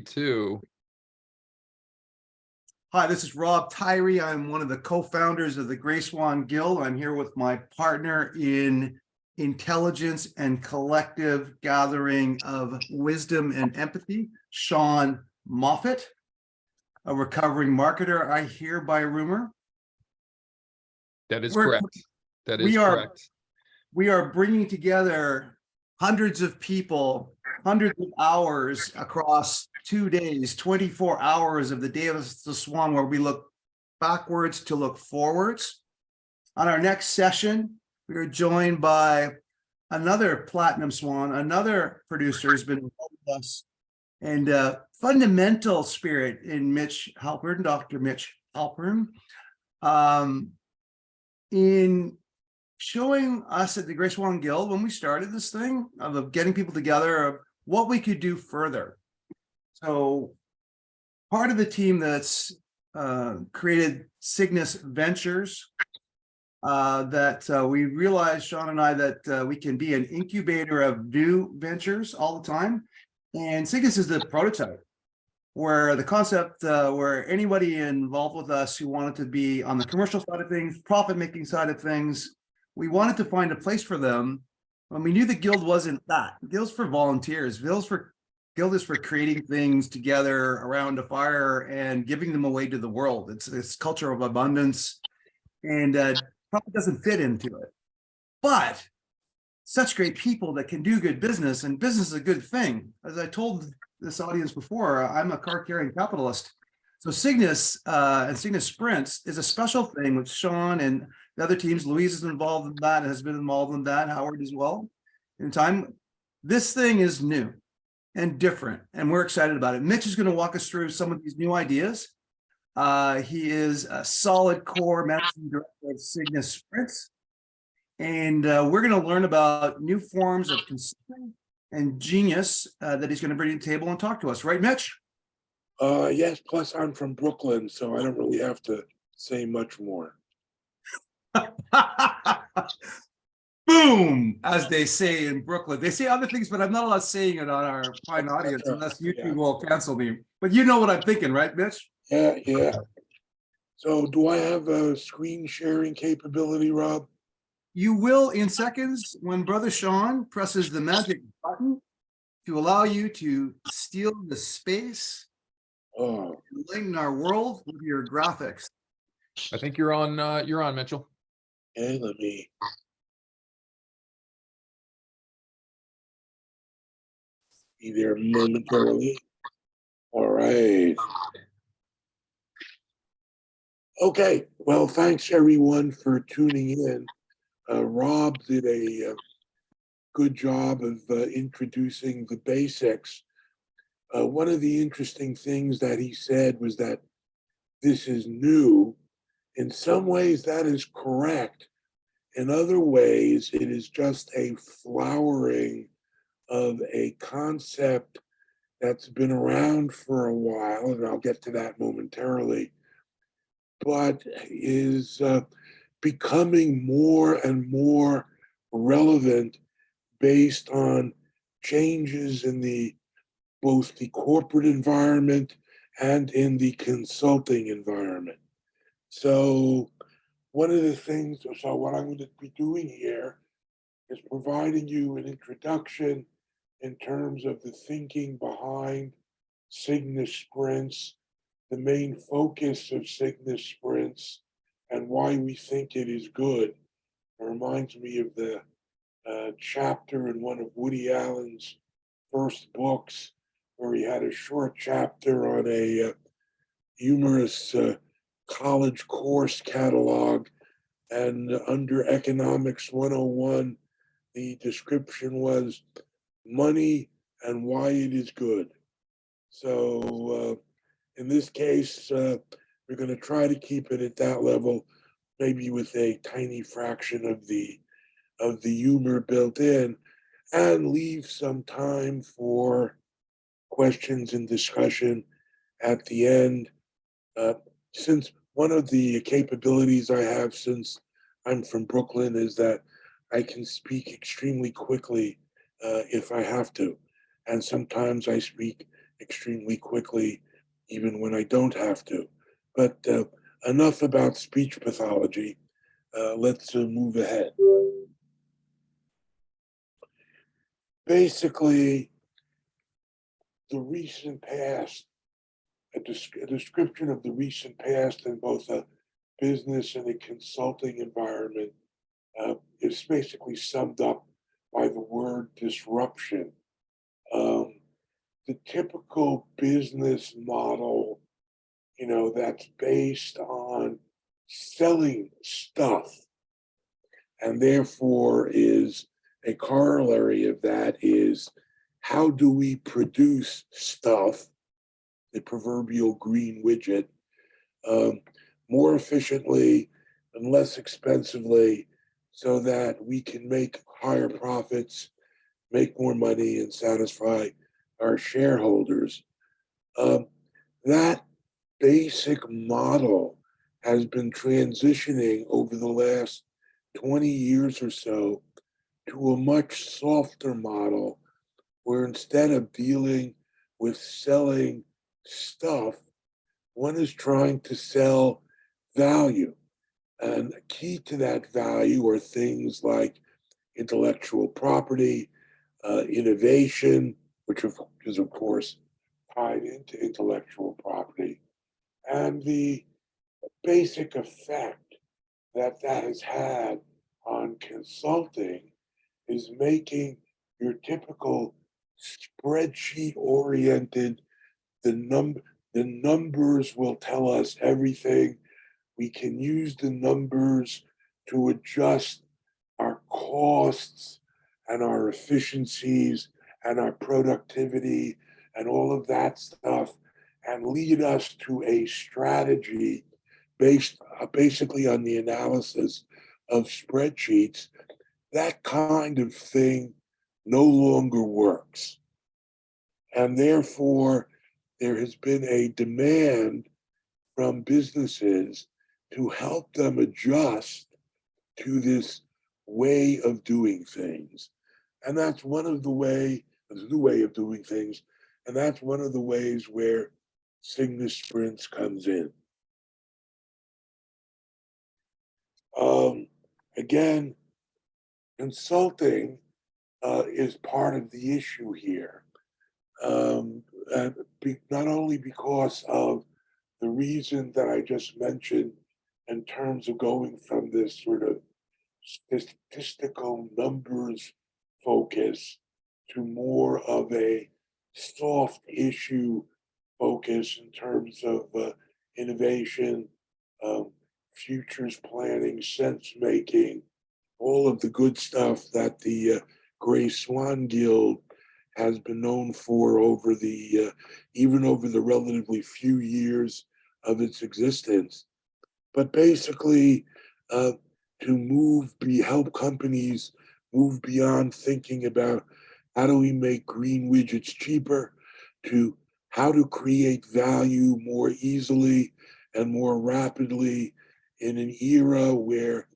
Two. Hi, this is Rob Tyree. I'm one of the co-founders of the Gray Swan Guild. I'm here with my partner in intelligence and collective gathering of wisdom and empathy, Sean Moffat, a recovering marketer, I hear by rumor. That is correct. That is we are correct. We are bringing together hundreds of people, hundreds of hours across 2 days, 24 hours of the Day of the Swan, where we look backwards to look forwards. On our next session, we are joined by another Platinum Swan, another producer who's been involved with us, and fundamental spirit in Mitch Halpern, Dr. Mitch Halpern, in showing us at the Gray Swan Guild, when we started this thing of getting people together, of what we could do further. So part of the team that's created Cygnus Ventures, that we realized, Sean and I, that we can be an incubator of new ventures all the time. And Cygnus is the prototype, where the concept, where anybody involved with us who wanted to be on the commercial side of things, profit-making side of things, we wanted to find a place for them. And we knew the guild wasn't that. The guild's for volunteers. Guild is for creating things together around a fire and giving them away to the world. It's this culture of abundance, and probably doesn't fit into it. But such great people that can do good business, and business is a good thing. As I told this audience before, I'm a car-carrying capitalist. So Cygnus and Cygnus Sprints is a special thing with Sean and the other teams. Louise is involved in that, has been involved in that, Howard as well. In time, this thing is new and different, and we're excited about it. Mitch is going to walk us through some of these new ideas. He is a solid core managing director of Cygnus Sprints. And we're going to learn about new forms of consulting and genius that he's going to bring to the table and talk to us. Right, Mitch? Yes, plus I'm from Brooklyn, so I don't really have to say much more. Boom, as they say in Brooklyn. They say other things, but I'm not allowed saying it on our fine audience unless YouTube will cancel me. But you know what I'm thinking, right, Mitch? Yeah. So do I have a screen sharing capability, Rob? You will in seconds when Brother Sean presses the magic button to allow you to steal the space, enlighten our world with your graphics. I think you're on, Mitchell. Okay, let me. Be there momentarily. All right. Okay, well, thanks everyone for tuning in. Rob did a good job of introducing the basics. One of the interesting things that he said was that this is new. In some ways, that is correct. In other ways, it is just a flowering of a concept that's been around for a while, and I'll get to that momentarily, but is becoming more and more relevant based on changes in both the corporate environment and in the consulting environment. So what I'm going to be doing here is providing you an introduction in terms of the thinking behind Cygnus Sprints, the main focus of Cygnus Sprints, and why we think it is good. It reminds me of the chapter in one of Woody Allen's first books, where he had a short chapter on a humorous college course catalog, and under Economics 101, the description was money and why it is good. So in this case, we're going to try to keep it at that level, maybe with a tiny fraction of the humor built in, and leave some time for questions and discussion at the end. Since one of the capabilities I have, since I'm from Brooklyn, is that I can speak extremely quickly if I have to. And sometimes I speak extremely quickly, even when I don't have to. But enough about speech pathology. Let's move ahead. Basically, the recent past, a description of the recent past in both a business and a consulting environment is basically summed up by the word disruption. Um, the typical business model, that's based on selling stuff, and therefore is a corollary of that is how do we produce stuff, the proverbial green widget, um, more efficiently and less expensively so that we can make higher profits, make more money, and satisfy our shareholders. Um, that basic model has been transitioning over the last 20 years or so to a much softer model where instead of dealing with selling stuff, one is trying to sell value. And key to that value are things like intellectual property, innovation, which is, of course, tied into intellectual property, and the basic effect that that has had on consulting is making your typical spreadsheet oriented, the numbers will tell us everything. We can use the numbers to adjust our costs and our efficiencies and our productivity and all of that stuff and lead us to a strategy based basically on the analysis of spreadsheets. That kind of thing no longer works. And therefore, there has been a demand from businesses to help them adjust to this way of doing things. And that's one of the new way of doing things. And that's one of the ways where Cygnus Sprints comes in. Again, consulting is part of the issue here. Not only because of the reason that I just mentioned in terms of going from this sort of statistical numbers focus to more of a soft issue focus in terms of innovation, um, futures planning, sense making, all of the good stuff that the Gray Swan Guild has been known for over the even over the relatively few years of its existence. But basically, help companies move beyond thinking about how do we make green widgets cheaper to how to create value more easily and more rapidly in an era where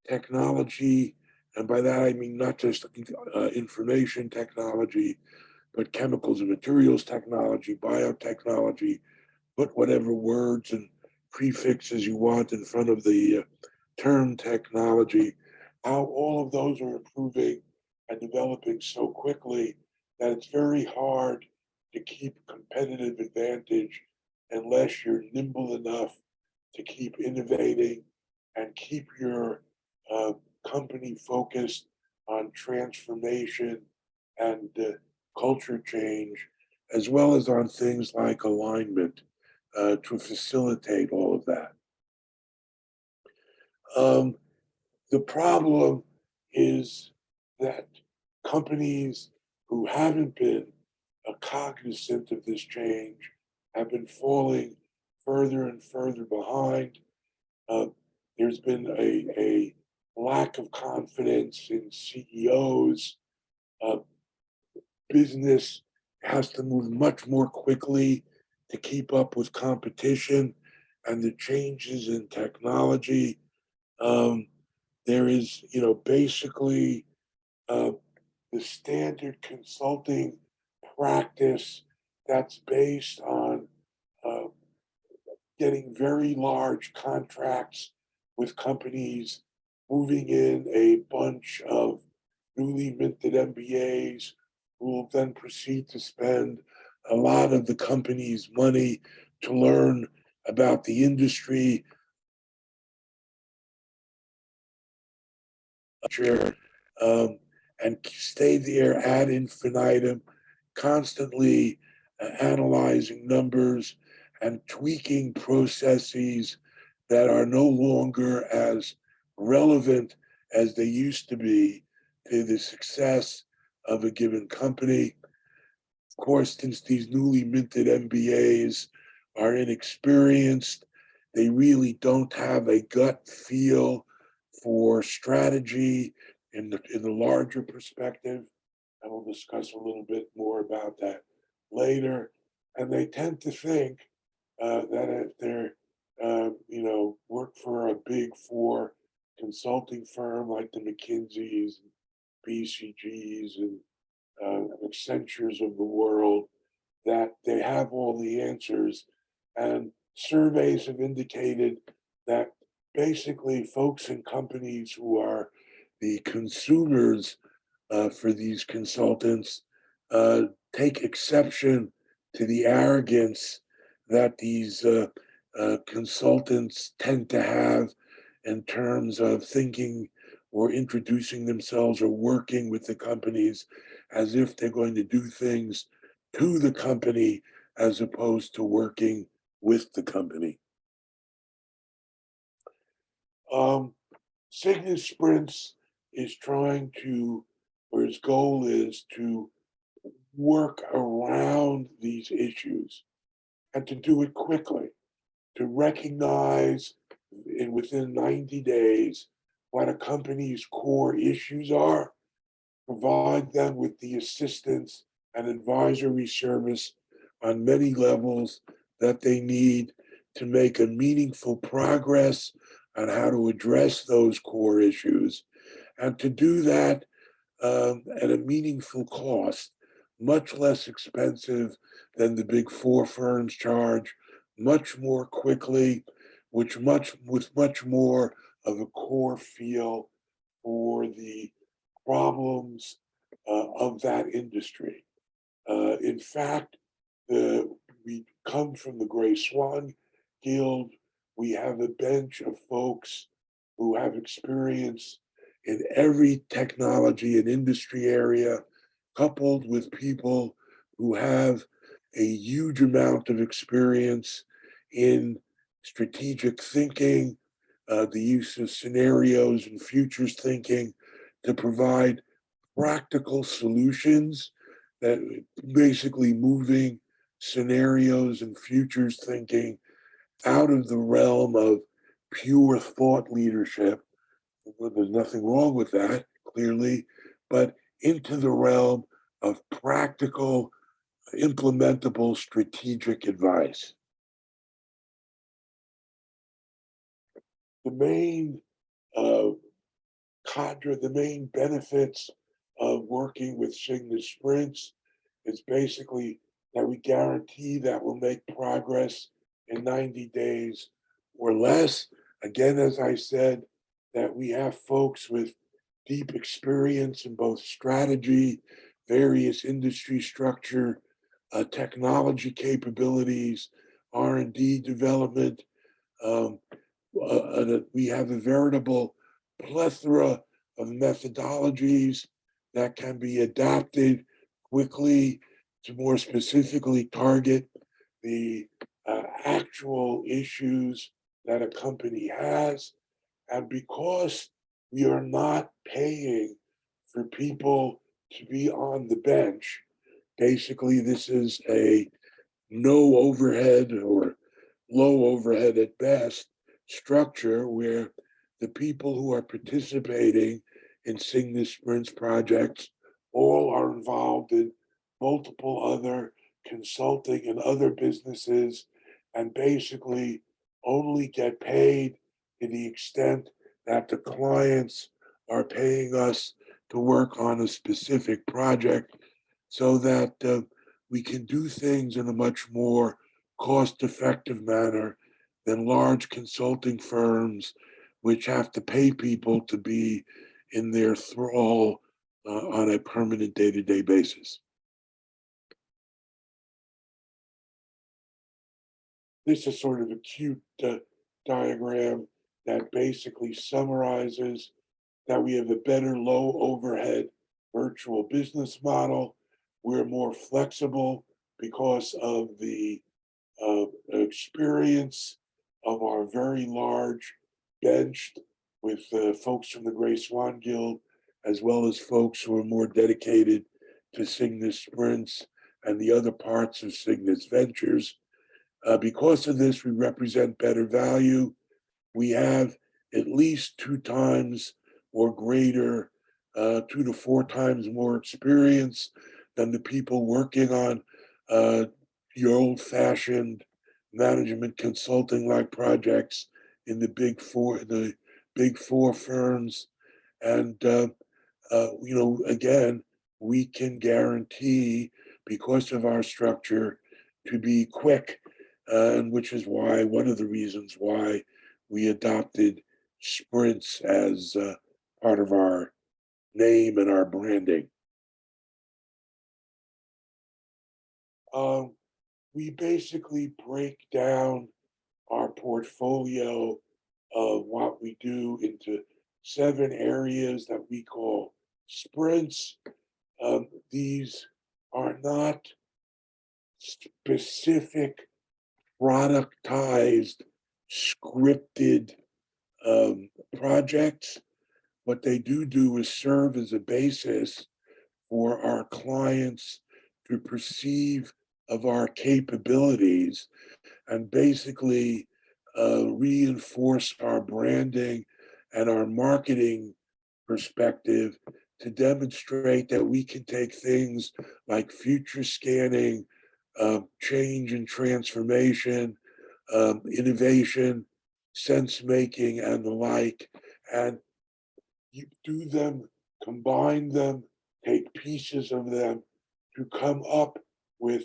technology, and by that I mean not just information technology, but chemicals and materials technology, biotechnology, put whatever words and prefixes you want in front of the term technology, how all of those are improving and developing so quickly that it's very hard to keep competitive advantage unless you're nimble enough to keep innovating and keep your company focused on transformation and culture change, as well as on things like alignment to facilitate all of that. The problem is that companies who haven't been cognizant of this change have been falling further and further behind. There's been a lack of confidence in CEOs. Business has to move much more quickly to keep up with competition and the changes in technology. There is, basically the standard consulting practice that's based on uh, getting very large contracts with companies, moving in a bunch of newly minted MBAs who will then proceed to spend a lot of the company's money to learn about the industry, um, and stay there ad infinitum, constantly analyzing numbers and tweaking processes that are no longer as relevant as they used to be to the success of a given company. Of course, since these newly minted MBAs are inexperienced, they really don't have a gut feel for strategy in the larger perspective. And we'll discuss a little bit more about that later. And they tend to think that if they're, work for a big four consulting firm like the McKinseys, BCGs, and Accentures of the world, that they have all the answers. And surveys have indicated that basically folks and companies who are the consumers for these consultants take exception to the arrogance that these consultants tend to have in terms of thinking or introducing themselves or working with the companies as if they're going to do things to the company as opposed to working with the company. Cygnus Sprints is trying to, or its goal is to work around these issues and to do it quickly, to recognize within 90 days what a company's core issues are, provide them with the assistance and advisory service on many levels that they need to make a meaningful progress on how to address those core issues, and to do that at a meaningful cost, much less expensive than the big four firms charge, much more quickly, with much more of a core feel for the problems of that industry. In fact, we come from the Gray Swan Guild. We have a bench of folks who have experience in every technology and industry area, coupled with people who have a huge amount of experience in strategic thinking, the use of scenarios and futures thinking to provide practical solutions, that basically moving scenarios and futures thinking out of the realm of pure thought leadership. Well, there's nothing wrong with that, clearly, but into the realm of practical, implementable strategic advice. The main the main benefits of working with Cygnus Sprints is basically that we guarantee that we'll make progress in 90 days or less. Again, as I said, that we have folks with deep experience in both strategy, various industry structure, technology capabilities, R&D development. We have a veritable plethora of methodologies that can be adapted quickly to more specifically target the actual issues that a company has. And because we are not paying for people to be on the bench, basically this is a no overhead or low overhead at best structure where the people who are participating in Cygnus Sprints projects all are involved in multiple other consulting and other businesses, and basically only get paid to the extent that the clients are paying us to work on a specific project, so that we can do things in a much more cost-effective manner than large consulting firms, which have to pay people to be in their thrall on a permanent day-to-day basis. This is sort of a cute diagram that basically summarizes that we have a better low overhead virtual business model. We're more flexible because of the experience of our very large bench with folks from the Gray Swan Guild, as well as folks who are more dedicated to Cygnus Sprints and the other parts of Cygnus Ventures. Because of this, we represent better value. We have at least 2 times or greater, 2 to 4 times more experience than the people working on your old-fashioned management consulting like projects in the big four firms. And again, we can guarantee, because of our structure, to be quick, and which is why one of the reasons why we adopted sprints as part of our name and our branding. We basically break down our portfolio of what we do into 7 areas that we call sprints. These are not specific productized, scripted projects. What they do is serve as a basis for our clients to perceive of our capabilities and basically reinforce our branding and our marketing perspective to demonstrate that we can take things like future scanning, change and transformation, innovation, sense making, and the like, and you do them, combine them, take pieces of them to come up with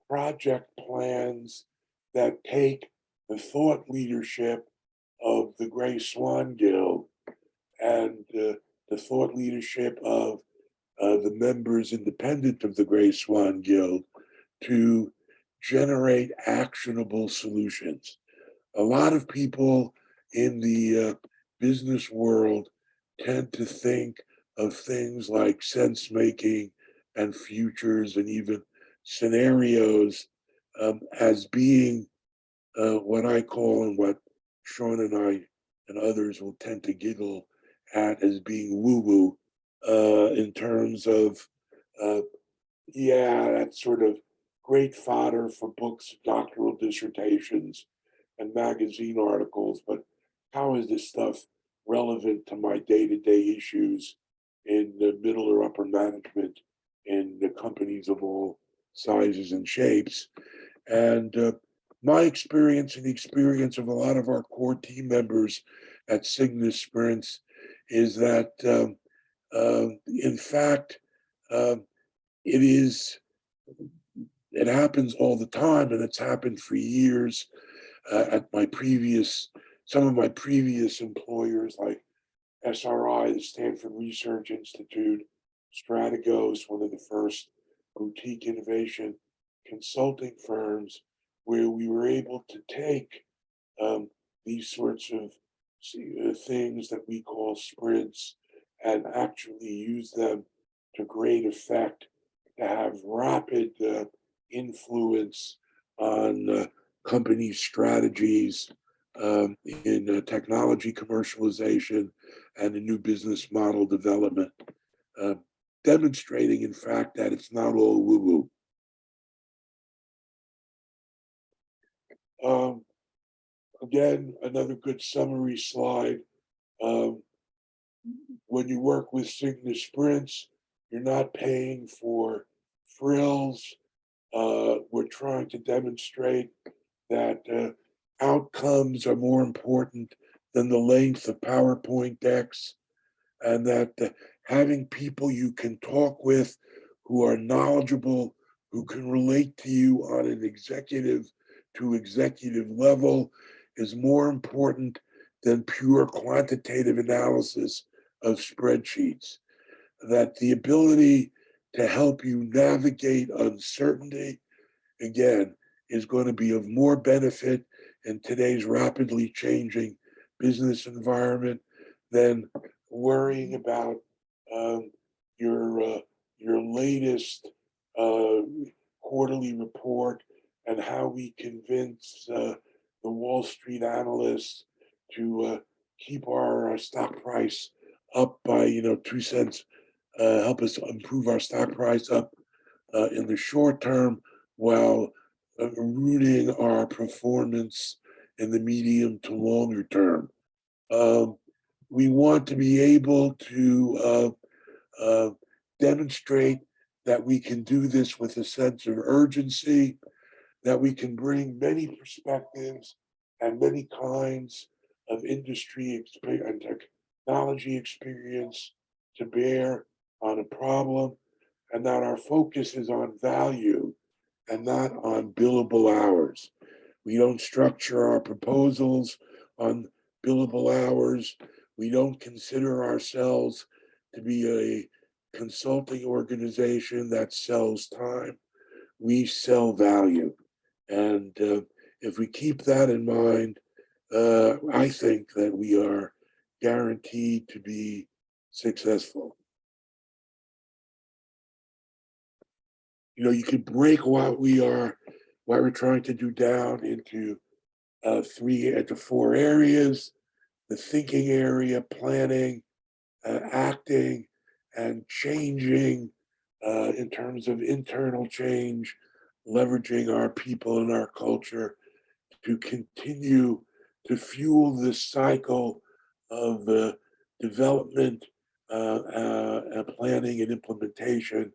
project plans that take the thought leadership of the Gray Swan Guild and the thought leadership of the members independent of the Gray Swan Guild to generate actionable solutions. A lot of people in the business world tend to think of things like sense making and futures and even scenarios as being what I call, and what Sean and I and others will tend to giggle at, as being woo-woo, in terms of, yeah, that's sort of great fodder for books, doctoral dissertations, and magazine articles, but how is this stuff relevant to my day-to-day issues in the middle or upper management in the companies of all sizes and shapes? And my experience and the experience of a lot of our core team members at Cygnus Sprints is that, in fact, it happens all the time, and it's happened for years at some of my previous employers, like SRI, the Stanford Research Institute, Strategos, one of the first boutique innovation consulting firms, where we were able to take these sorts of things that we call sprints and actually use them to great effect to have rapid influence on company strategies in technology commercialization and in new business model development, demonstrating, in fact, that it's not all woo-woo. Again, another good summary slide. When you work with Cygnus Sprints, you're not paying for frills. We're trying to demonstrate that outcomes are more important than the length of PowerPoint decks, and that having people you can talk with who are knowledgeable, who can relate to you on an executive to executive level is more important than pure quantitative analysis of spreadsheets. That the ability to help you navigate uncertainty, again, is going to be of more benefit in today's rapidly changing business environment than worrying about um, your latest quarterly report and how we convince the Wall Street analysts to keep our stock price up by 2 cents, help us improve our stock price up in the short term while ruining our performance in the medium to longer term. Um, we want to be able to demonstrate that we can do this with a sense of urgency, that we can bring many perspectives and many kinds of industry and technology experience to bear on a problem, and that our focus is on value and not on billable hours. We don't structure our proposals on billable hours. We don't consider ourselves to be a consulting organization that sells time. We sell value. And if we keep that in mind, I think that we are guaranteed to be successful. You could break what we're trying to do down into 4 areas: the thinking area, planning, acting, and changing in terms of internal change, leveraging our people and our culture to continue to fuel this cycle of development, planning, and implementation,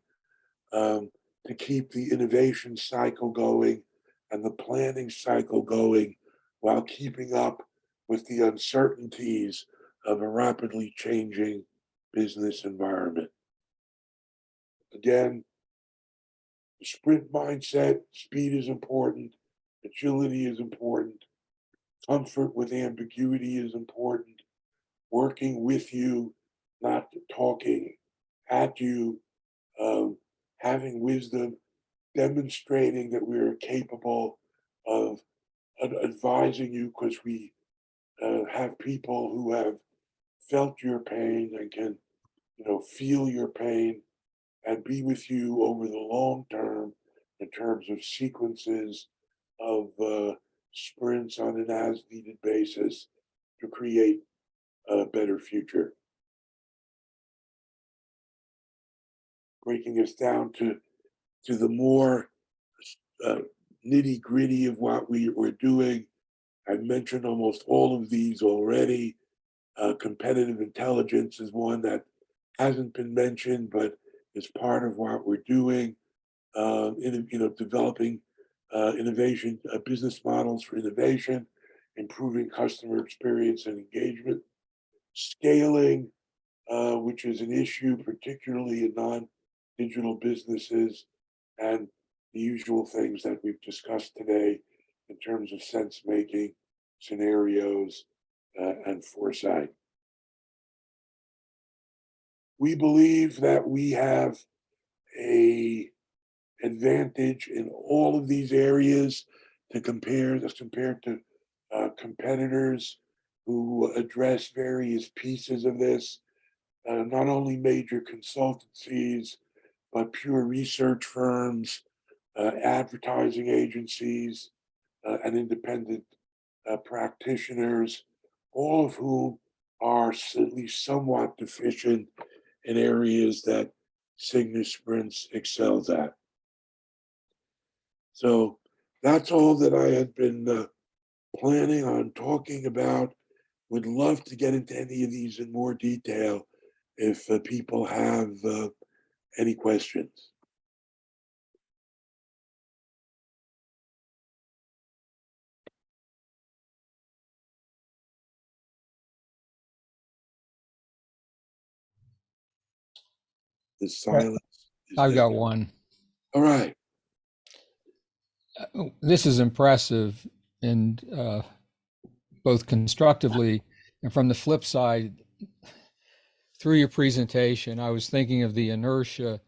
to keep the innovation cycle going and the planning cycle going while keeping up with the uncertainties of a rapidly changing business environment. Again, the sprint mindset, speed is important, agility is important, comfort with ambiguity is important, working with you, not talking at you, having wisdom, demonstrating that we are capable of advising you because we have people who have felt your pain and can, feel your pain and be with you over the long term in terms of sequences of sprints on an as needed basis to create a better future. Breaking us down to the more nitty gritty of what we're doing. I've mentioned almost all of these already. Competitive intelligence is one that hasn't been mentioned, but is part of what we're doing. Developing innovation, business models for innovation, improving customer experience and engagement, scaling, which is an issue particularly in non-digital businesses, and the usual things that we've discussed today in terms of sense making, scenarios, and foresight. We believe that we have a advantage in all of these areas as compared to competitors who address various pieces of this, not only major consultancies, but pure research firms, advertising agencies, and independent practitioners, all of whom are at least somewhat deficient in areas that Cygnus Sprints excels at. So that's all that I had been planning on talking about. Would love to get into any of these in more detail if people have any questions. The silence. I've got one. All right. This is impressive, and both constructively and from the flip side, through your presentation, I was thinking of the inertia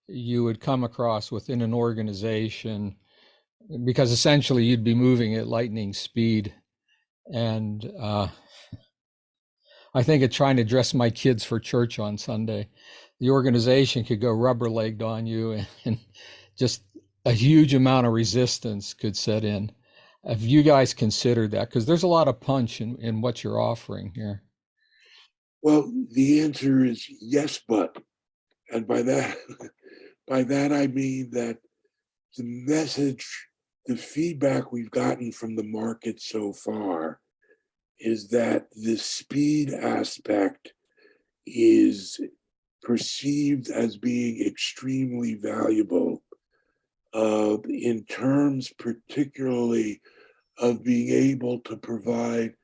you would come across within an organization, because essentially you'd be moving at lightning speed. And I think of trying to dress my kids for church on Sunday. The organization could go rubber-legged on you, and just a huge amount of resistance could set in. Have you guys considered that? Because there's a lot of punch in what you're offering here. Well, the answer is yes, but, and by that, by that I mean that the message, the feedback we've gotten from the market so far is that the speed aspect is perceived as being extremely valuable in terms particularly of being able to provide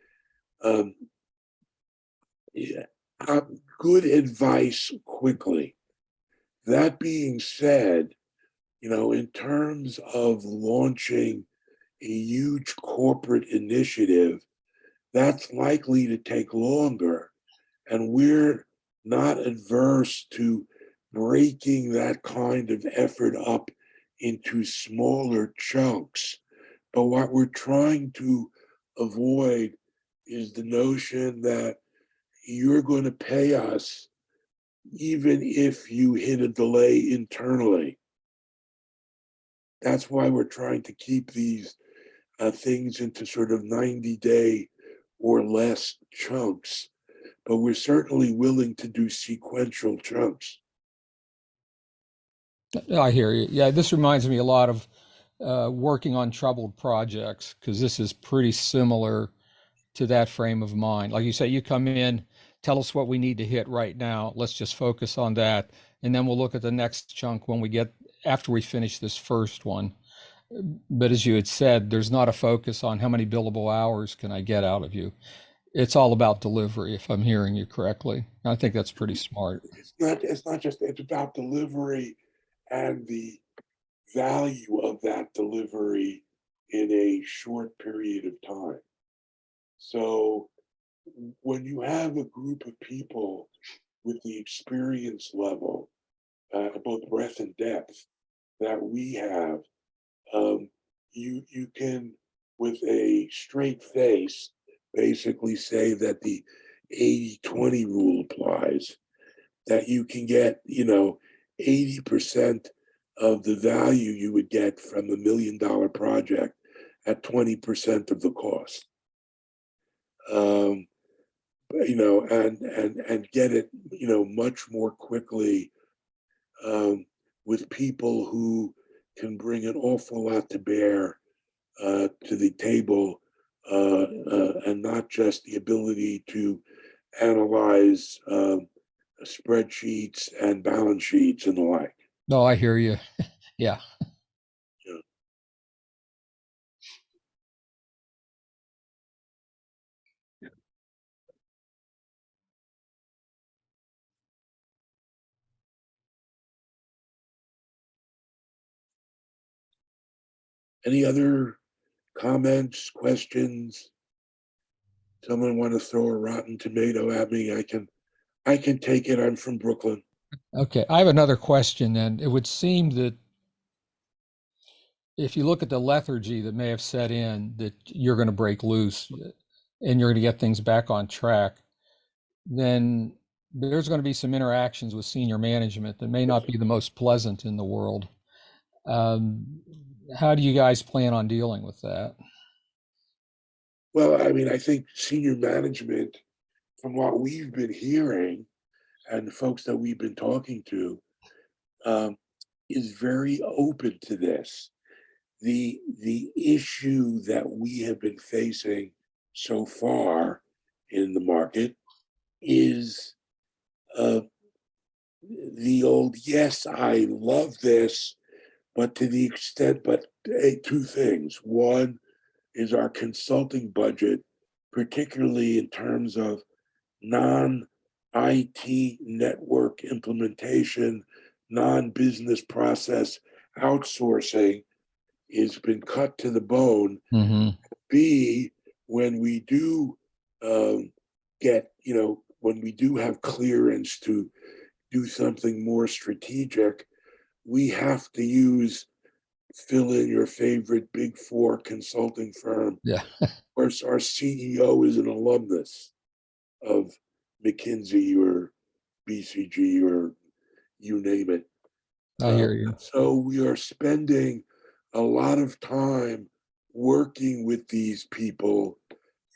good advice quickly. That being said, in terms of launching a huge corporate initiative, that's likely to take longer. And we're not adverse to breaking that kind of effort up into smaller chunks. But what we're trying to avoid is the notion that you're going to pay us even if you hit a delay internally. That's why we're trying to keep these things into sort of 90-day or less chunks. But we're certainly willing to do sequential chunks. I hear you. Yeah, this reminds me a lot of working on troubled projects, because this is pretty similar to that frame of mind. Like you say, you come in, tell us what we need to hit right now. Let's just focus on that. And then we'll look at the next chunk when we get, after we finish this first one. But as you had said, there's not a focus on how many billable hours can I get out of you. It's all about delivery, if I'm hearing you correctly. I think that's pretty smart. It's not just, it's about delivery and the value of that delivery in a short period of time. So when you have a group of people with the experience level, both breadth and depth that we have, you can, with a straight face, basically say that the 80-20 rule applies, that you can get, 80% of the value you would get from a $1 million project at 20% of the cost. And get it, much more quickly, with people who can bring an awful lot to bear to the table, and not just the ability to analyze spreadsheets and balance sheets and the like. No, I hear you. Yeah. Yeah. Any other comments, questions? Someone want to throw a rotten tomato at me? I can take it. I'm from Brooklyn. Okay. I have another question, and it would seem that if you look at the lethargy that may have set in, that you're going to break loose and you're going to get things back on track, then there's going to be some interactions with senior management that may not be the most pleasant in the world. How do you guys plan on dealing with that? Well, I mean, I think senior management, from what we've been hearing and the folks that we've been talking to, is very open to this. The issue that we have been facing so far in the market is the old, yes, I love this, but to the extent, two things. One is our consulting budget, particularly in terms of non-IT network implementation, non-business process outsourcing, has been cut to the bone. Hmm. B, when we do get, when we do have clearance to do something more strategic, we have to fill in your favorite Big Four consulting firm. Yeah. Of course, our CEO is an alumnus of McKinsey or BCG or you name it. I hear you. So we are spending a lot of time working with these people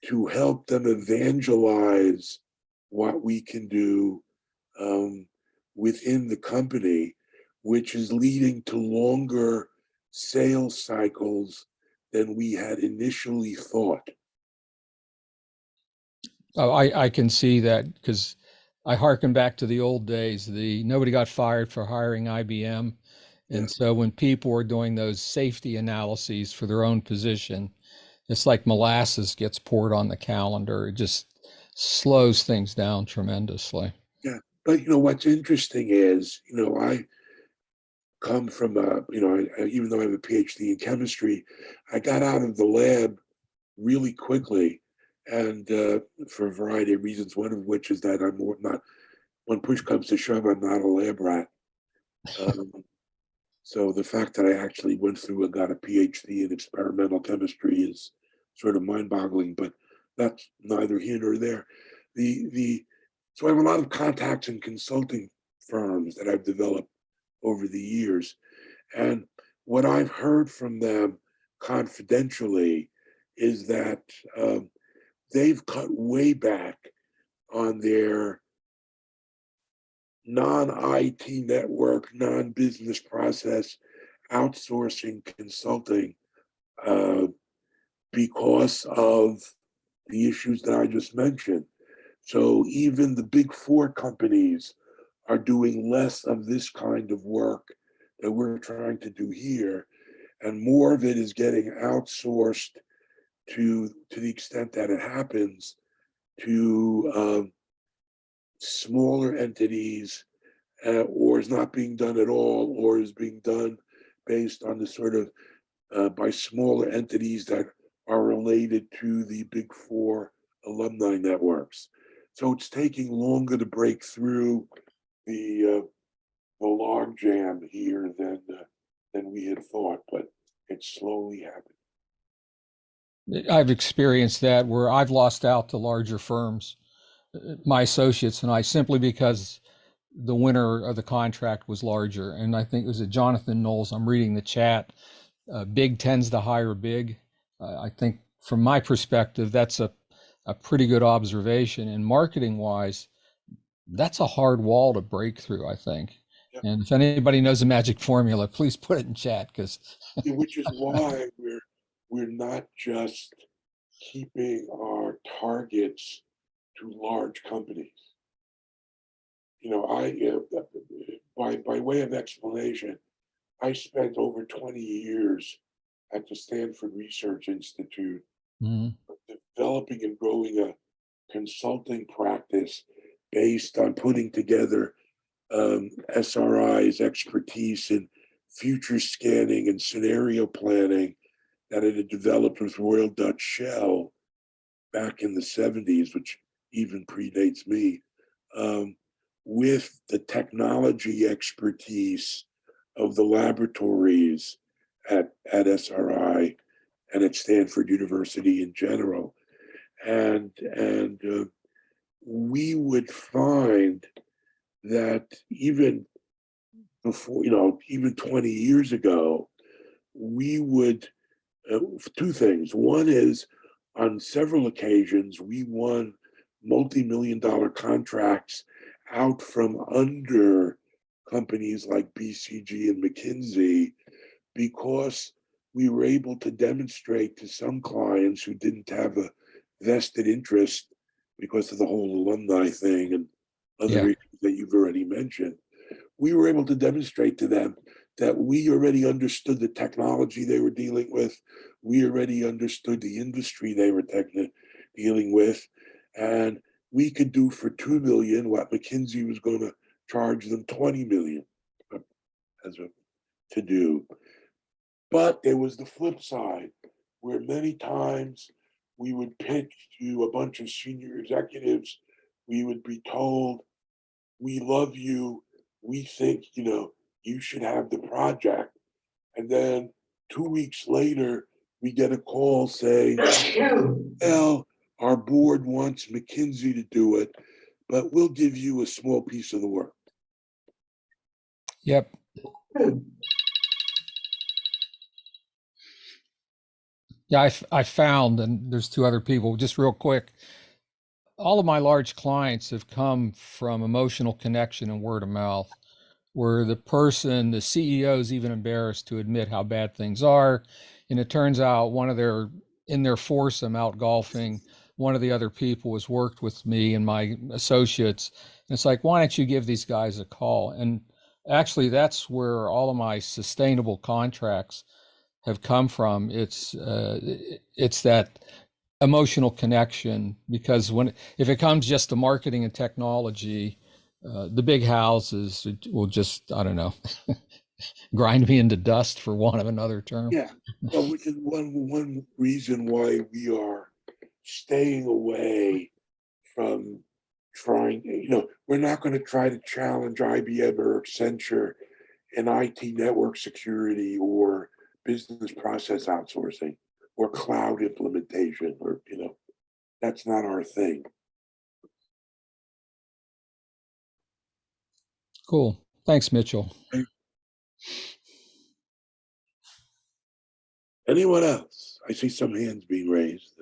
to help them evangelize what we can do within the company, which is leading to longer sales cycles than we had initially thought. Oh, I can see that because I hearken back to the old days. Nobody got fired for hiring IBM. Yeah. And so when people were doing those safety analyses for their own position, it's like molasses gets poured on the calendar. It just slows things down tremendously. Yeah. But what's interesting is, I come from even though I have a PhD in chemistry, I got out of the lab really quickly, and for a variety of reasons. One of which is that I'm not. When push comes to shove, I'm not a lab rat. So the fact that I actually went through and got a PhD in experimental chemistry is sort of mind-boggling. But that's neither here nor there. So I have a lot of contacts in consulting firms that I've developed over the years. And what I've heard from them confidentially is that they've cut way back on their non-IT network, non-business process outsourcing consulting because of the issues that I just mentioned. So even the Big Four companies are doing less of this kind of work that we're trying to do here, and more of it is getting outsourced to the extent that it happens to smaller entities, or is not being done at all, or is being done based on the sort of by smaller entities that are related to the Big Four alumni networks. So it's taking longer to break through the log jam here than we had thought, but it's slowly happening. I've experienced that where I've lost out to larger firms, my associates and I, simply because the winner of the contract was larger. And I think it was Jonathan Knowles. I'm reading the chat. Big tends to hire big. I think from my perspective, that's a pretty good observation. And marketing wise, that's a hard wall to break through, I think. Yep. And if anybody knows a magic formula, please put it in chat, because Which is why we're not just keeping our targets to large companies. By way of explanation, I spent over 20 years at the Stanford Research Institute developing and growing a consulting practice based on putting together SRI's expertise in future scanning and scenario planning that it had developed with Royal Dutch Shell back in the 70s, which even predates me, with the technology expertise of the laboratories at SRI and at Stanford University in general. And we would find that even before, even 20 years ago, we would, two things. One is, on several occasions, we won multi-million-dollar contracts out from under companies like BCG and McKinsey because we were able to demonstrate to some clients who didn't have a vested interest because of the whole alumni thing and other issues that you've already mentioned. We were able to demonstrate to them that we already understood the technology they were dealing with. We already understood the industry they were dealing with. And we could do for $2 million what McKinsey was going to charge them $20 million to do. But there was the flip side, where many times we would pitch to a bunch of senior executives, we would be told, we love you, we think, you should have the project. And then 2 weeks later, we get a call saying, well, our board wants McKinsey to do it, but we'll give you a small piece of the work. Yep. Yeah, I found, and there's two other people, just real quick. All of my large clients have come from emotional connection and word of mouth, where the CEO is even embarrassed to admit how bad things are. And it turns out in their foursome out golfing, one of the other people has worked with me and my associates. And it's like, why don't you give these guys a call? And actually, that's where all of my sustainable contracts have come from. It's that emotional connection, because if it comes just to marketing and technology, the big houses will just, I don't know, grind me into dust, for want of another term. Yeah, well, which is one reason why we are staying away from trying, we're not going to try to challenge IBM or Accenture in IT network security or business process outsourcing or cloud implementation, or, that's not our thing. Cool. Thanks, Mitchell. Anyone else? I see some hands being raised.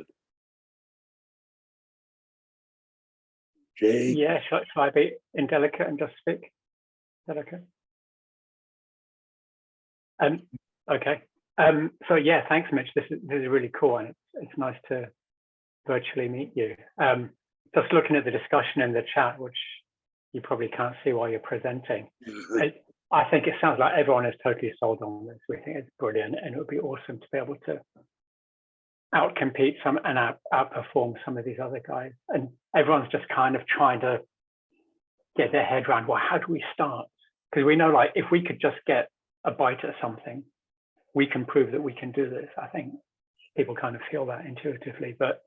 Jay? Yeah, shall I be indelicate and just speak? Is that okay? Okay. So yeah, thanks, Mitch. This is really cool, and it's nice to virtually meet you. Just looking at the discussion in the chat, which you probably can't see while you're presenting, I think it sounds like everyone is totally sold on this. We think it's brilliant, and it would be awesome to be able to outcompete some and outperform some of these other guys. And everyone's just kind of trying to get their head around, well, how do we start? Because we know, like, if we could just get a bite at something, we can prove that we can do this. I think people kind of feel that intuitively, but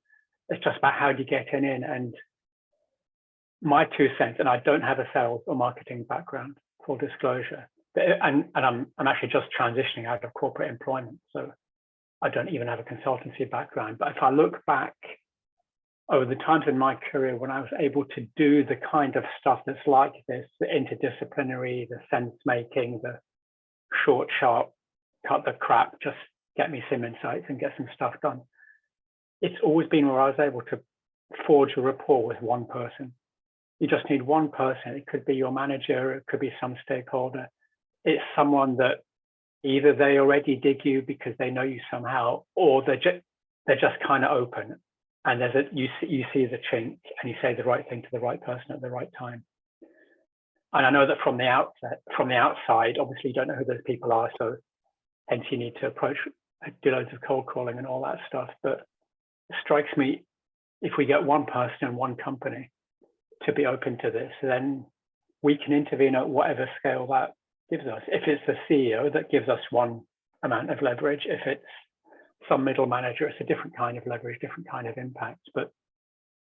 it's just about how do you get in. And my 2 cents, and I don't have a sales or marketing background, full disclosure, and I'm actually just transitioning out of corporate employment, so I don't even have a consultancy background. But if I look back over the times in my career when I was able to do the kind of stuff that's like this, the interdisciplinary, the sense making, the short, sharp, cut the crap, just get me some insights and get some stuff done. It's always been where I was able to forge a rapport with one person. You just need one person. It could be your manager, it could be some stakeholder. It's someone that either they already dig you because they know you somehow, or they're just kind of open, and you see the chink and you say the right thing to the right person at the right time. And I know that from the outside, obviously you don't know who those people are, so hence you need to do loads of cold calling and all that stuff. But it strikes me, if we get one person and one company to be open to this, then we can intervene at whatever scale that gives us. If it's the CEO, that gives us one amount of leverage. If it's some middle manager, it's a different kind of leverage, different kind of impact. But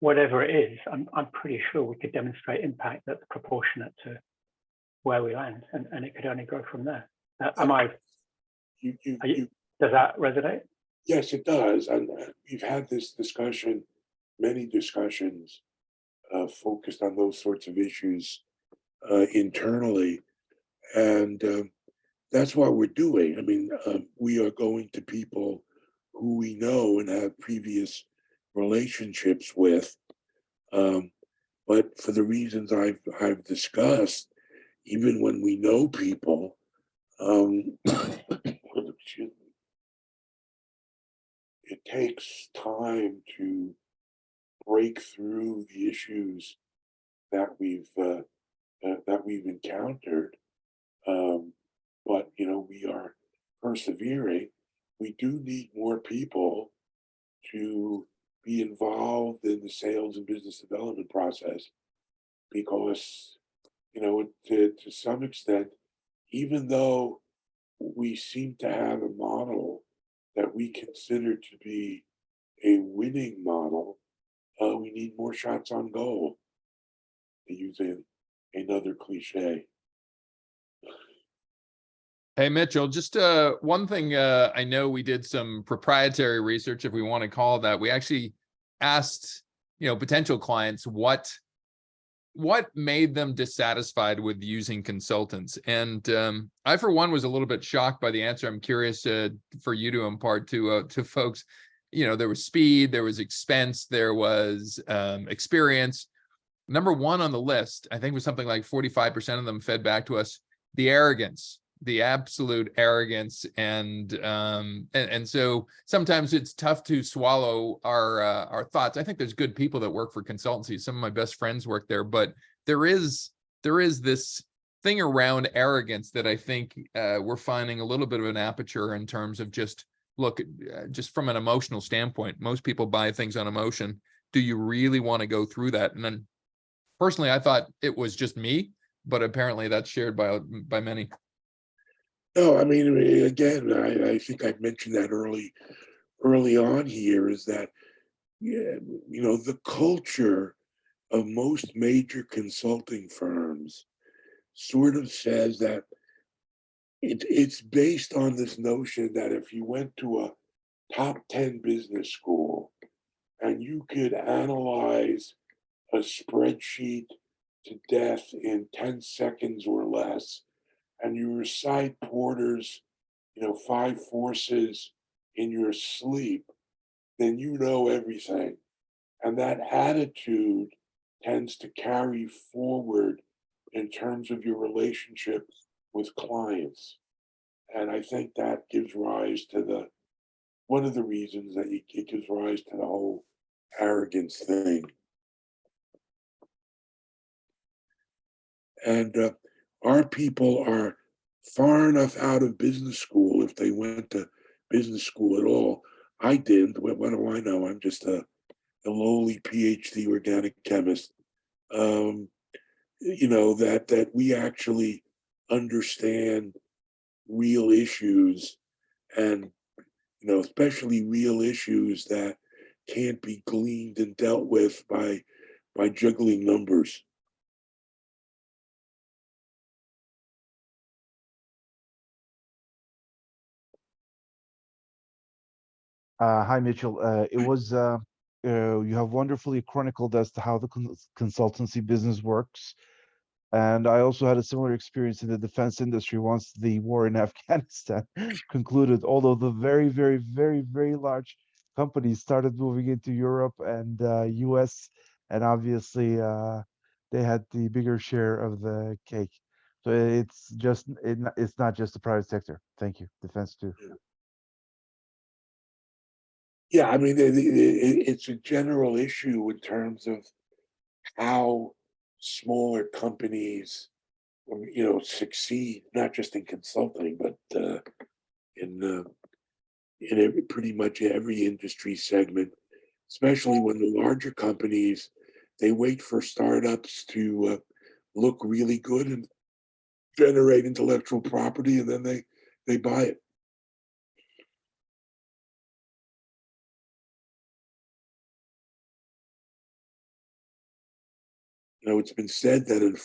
whatever it is, I'm pretty sure we could demonstrate impact that's proportionate to where we land, and it could only grow from there. Does that resonate? Yes, it does. And we've had this discussion, many discussions focused on those sorts of issues internally. And that's what we're doing. I mean, we are going to people who we know and have previous relationships with. But for the reasons I've discussed, even when we know people, it takes time to break through the issues that we've encountered. But we are persevering. We do need more people to be involved in the sales and business development process, because to some extent, even though we seem to have a model we consider to be a winning model, we need more shots on goal, to use another cliche. Hey, Mitchell, just one thing, I know we did some proprietary research, if we want to call it that. We actually asked, potential clients what made them dissatisfied with using consultants. And I, for one, was a little bit shocked by the answer. I'm curious for you to impart to folks. There was speed, there was expense, there was experience. Number one on the list, I think, was something like 45% of them fed back to us the arrogance, the absolute arrogance. And so sometimes it's tough to swallow our thoughts. I think there's good people that work for consultancies. Some of my best friends work there, but there is this thing around arrogance that I think we're finding a little bit of an aperture in terms of just from an emotional standpoint. Most people buy things on emotion. Do you really want to go through that? And then personally, I thought it was just me, but apparently that's shared by many. No, I mean, again, I think I mentioned that early on here, is that, the culture of most major consulting firms sort of says that it's based on this notion that if you went to a top 10 business school and you could analyze a spreadsheet to death in 10 seconds or less, and you recite Porter's, 5 forces in your sleep, then you know everything. And that attitude tends to carry forward in terms of your relationship with clients. And I think that gives rise to one of the reasons that it gives rise to the whole arrogance thing. And our people are far enough out of business school, if they went to business school at all. I didn't. What do I know? I'm just a lowly PhD organic chemist. That we actually understand real issues, and especially real issues that can't be gleaned and dealt with by juggling numbers. Hi, Mitchell. You have wonderfully chronicled as to how the consultancy business works. And I also had a similar experience in the defense industry once the war in Afghanistan concluded, although the very, very, very, very large companies started moving into Europe and US, and obviously they had the bigger share of the cake. So it's not just the private sector. Thank you. Defense too. Yeah, I mean, it's a general issue in terms of how smaller companies, succeed, not just in consulting, but in pretty much every industry segment, especially when the larger companies, they wait for startups to look really good and generate intellectual property, and then they buy it. It's been said that in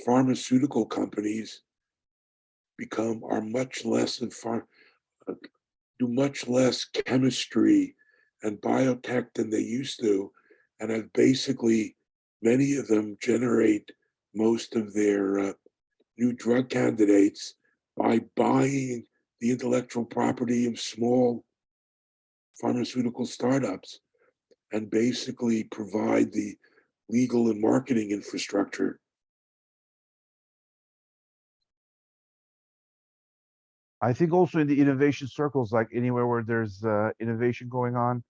pharmaceutical companies are much less do much less chemistry and biotech than they used to, and have basically, many of them generate most of their new drug candidates by buying the intellectual property of small pharmaceutical startups, and basically provide the legal and marketing infrastructure. I think also in the innovation circles, like anywhere where there's innovation going on,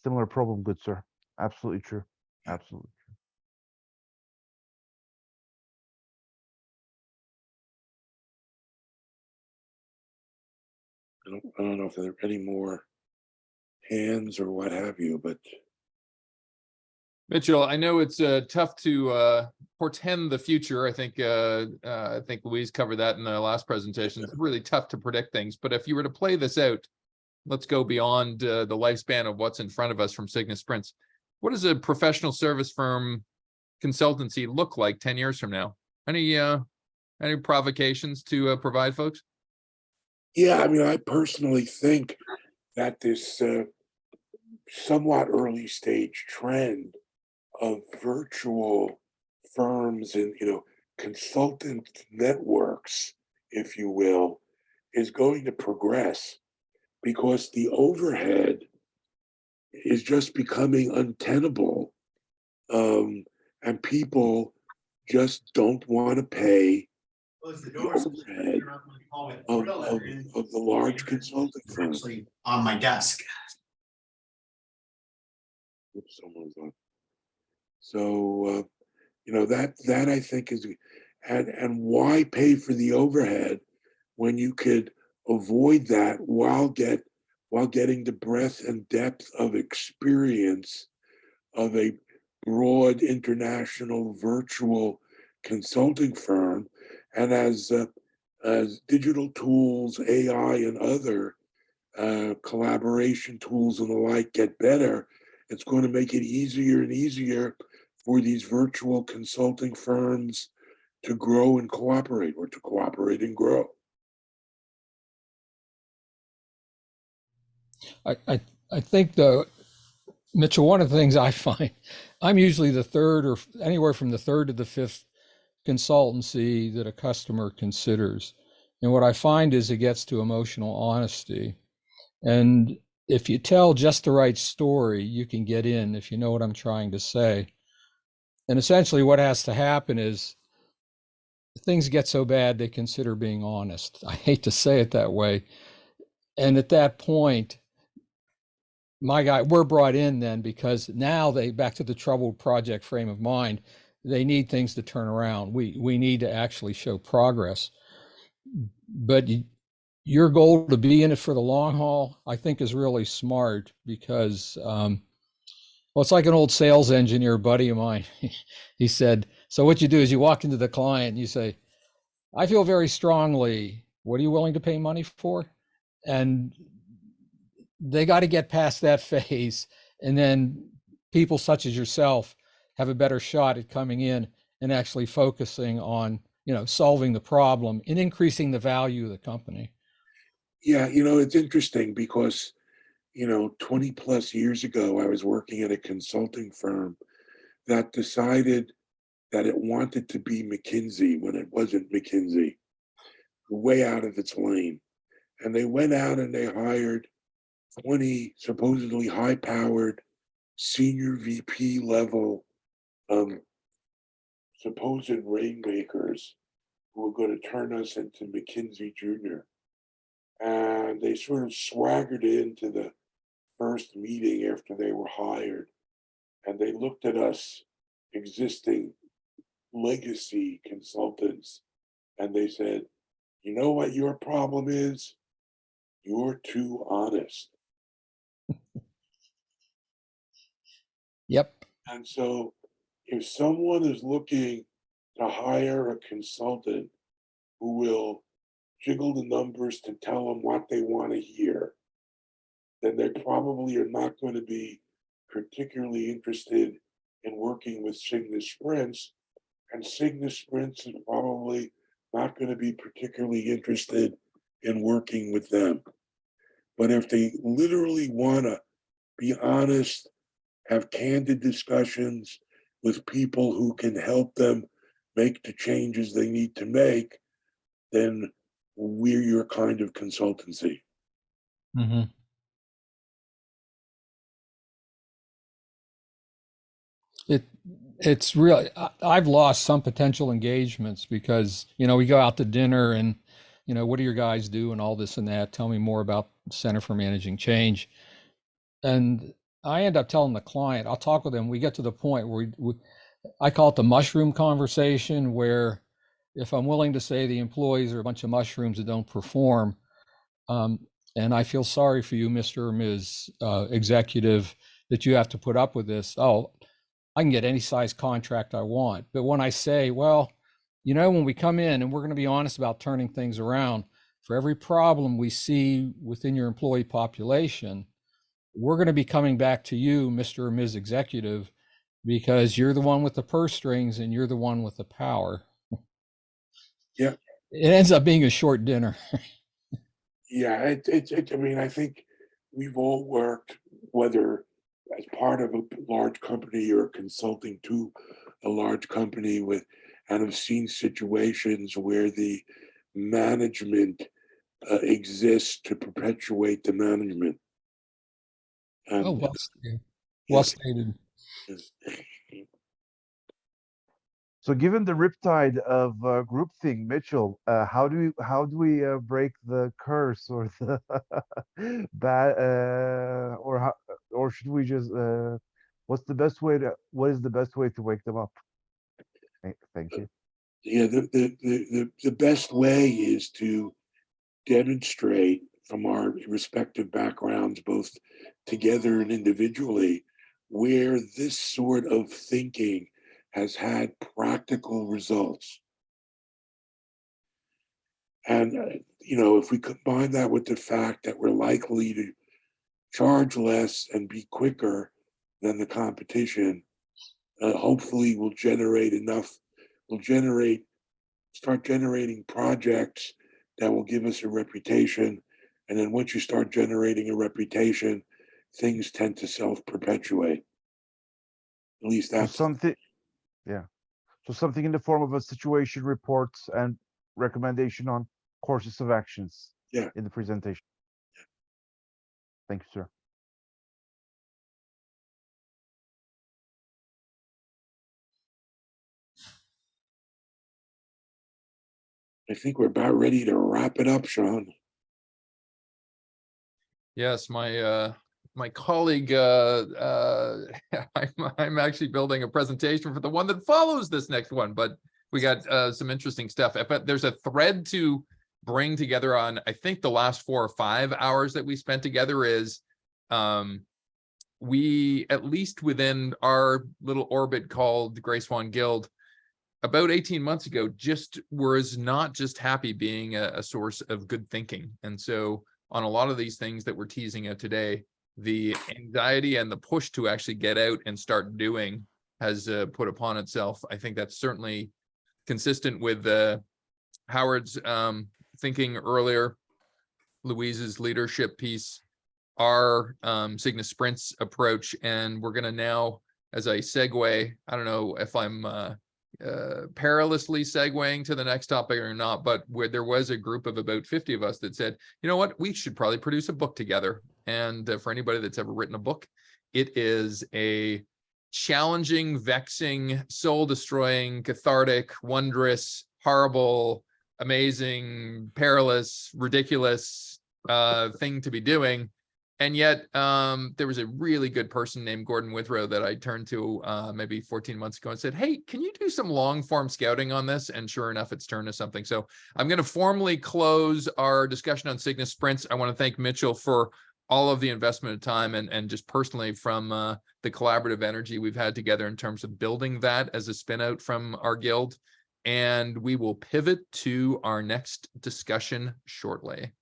similar problem, good sir. Absolutely true. Absolutely true. I don't know if there are any more hands or what have you, but Mitchell, I know it's tough to portend the future. I think Louise covered that in the last presentation. It's really tough to predict things, but if you were to play this out let's go beyond the lifespan of what's in front of us from Cygnus Sprints. What does a professional service firm consultancy look like 10 years from now? Any provocations to provide folks? Yeah, I mean, I personally think that this somewhat early stage trend of virtual firms and, consultant networks, if you will, is going to progress because the overhead is just becoming untenable. And people just don't want to pay the overhead of the large consulting firms. Actually on my desk. Oops, someone's on. So, that I think is, and why pay for the overhead when you could avoid that while getting the breadth and depth of experience of a broad international virtual consulting firm. And as digital tools, AI, and other collaboration tools and the like get better, it's going to make it easier and easier for these virtual consulting firms to grow and cooperate, or to cooperate and grow. I think though, Mitchell, one of the things I find, I'm usually the third or anywhere from the third to the fifth consultancy that a customer considers. And what I find is it gets to emotional honesty. And if you tell just the right story, you can get in, if you know what I'm trying to say. And essentially what has to happen is things get so bad, they consider being honest. I hate to say it that way. And at that point, we're brought in then because now back to the troubled project frame of mind, they need things to turn around. We need to actually show progress. But your goal to be in it for the long haul, I think, is really smart because, it's like an old sales engineer buddy of mine. He said, so what you do is you walk into the client and you say, I feel very strongly, what are you willing to pay money for? And they got to get past that phase. And then people such as yourself have a better shot at coming in and actually focusing on, solving the problem and increasing the value of the company. Yeah, it's interesting because, 20 plus years ago, I was working at a consulting firm that decided that it wanted to be McKinsey when it wasn't McKinsey, way out of its lane. And they went out and they hired 20 supposedly high-powered senior VP level supposed rainmakers who were going to turn us into McKinsey Junior. And they sort of swaggered into the first meeting after they were hired. And they looked at us, existing legacy consultants, and they said, you know what your problem is? You're too honest. Yep. And so if someone is looking to hire a consultant who will jiggle the numbers to tell them what they want to hear, then they probably are not going to be particularly interested in working with Cygnus Sprints. And Cygnus Sprints is probably not going to be particularly interested in working with them. But if they literally want to be honest, have candid discussions with people who can help them make the changes they need to make, then we're your kind of consultancy. Mm-hmm. It's really, I've lost some potential engagements because, we go out to dinner and, what do your guys do and all this and that? Tell me more about Center for Managing Change. And I end up telling the client, I'll talk with them. We get to the point where I call it the mushroom conversation, where if I'm willing to say the employees are a bunch of mushrooms that don't perform, and I feel sorry for you, Mr. or Ms. Executive, that you have to put up with this. Oh, I can get any size contract I want. But when I say, well, when we come in and we're going to be honest about turning things around, for every problem we see within your employee population, we're going to be coming back to you, Mr. or Ms. Executive, because you're the one with the purse strings and you're the one with the power. Yeah. It ends up being a short dinner. Yeah, I mean, I think we've all worked, whether as part of a large company or consulting to a large company with, and have seen situations where the management exists to perpetuate the management. Oh, And well stated. yeah, Well stated. So given the riptide of groupthink, Mitchell, how do we break the curse or the bad or should we just what is the best way to wake them up? Thank you. yeah, the best way is to demonstrate from our respective backgrounds, both together and individually, where this sort of thinking has had practical results. And, if we combine that with the fact that we're likely to charge less and be quicker than the competition, hopefully start generating projects that will give us a reputation. And then once you start generating a reputation, things tend to self-perpetuate. At least So that's something, yeah. So something in the form of a situation reports and recommendation on courses of actions. Yeah. In the presentation. Thank you, sir. I think we're about ready to wrap it up, Sean. Yes, my colleague, I'm actually building a presentation for the one that follows this next one, but we got some interesting stuff. But there's a thread to bring together on, I think the last 4 or 5 hours that we spent together is, we, at least within our little orbit called Grey Swan Guild, about 18 months ago, just was not just happy being a source of good thinking. And so on a lot of these things that we're teasing out today, the anxiety and the push to actually get out and start doing has put upon itself. I think that's certainly consistent with Howard's thinking earlier, Louise's leadership piece, our Cygnus Sprints approach. And we're going to now, as I segue, I don't know if I'm perilously segueing to the next topic or not, but where there was a group of about 50 of us that said, you know what, we should probably produce a book together. And for anybody that's ever written a book, it is a challenging, vexing, soul destroying, cathartic, wondrous, horrible, amazing, perilous, ridiculous thing to be doing. And yet there was a really good person named Gordon Withrow that I turned to maybe 14 months ago and said, hey, can you do some long form scouting on this? And sure enough, it's turned to something. So I'm going to formally close our discussion on Cygnus Sprints. I want to thank Mitchell for all of the investment of time and just personally from the collaborative energy we've had together in terms of building that as a spin out from our guild. And we will pivot to our next discussion shortly.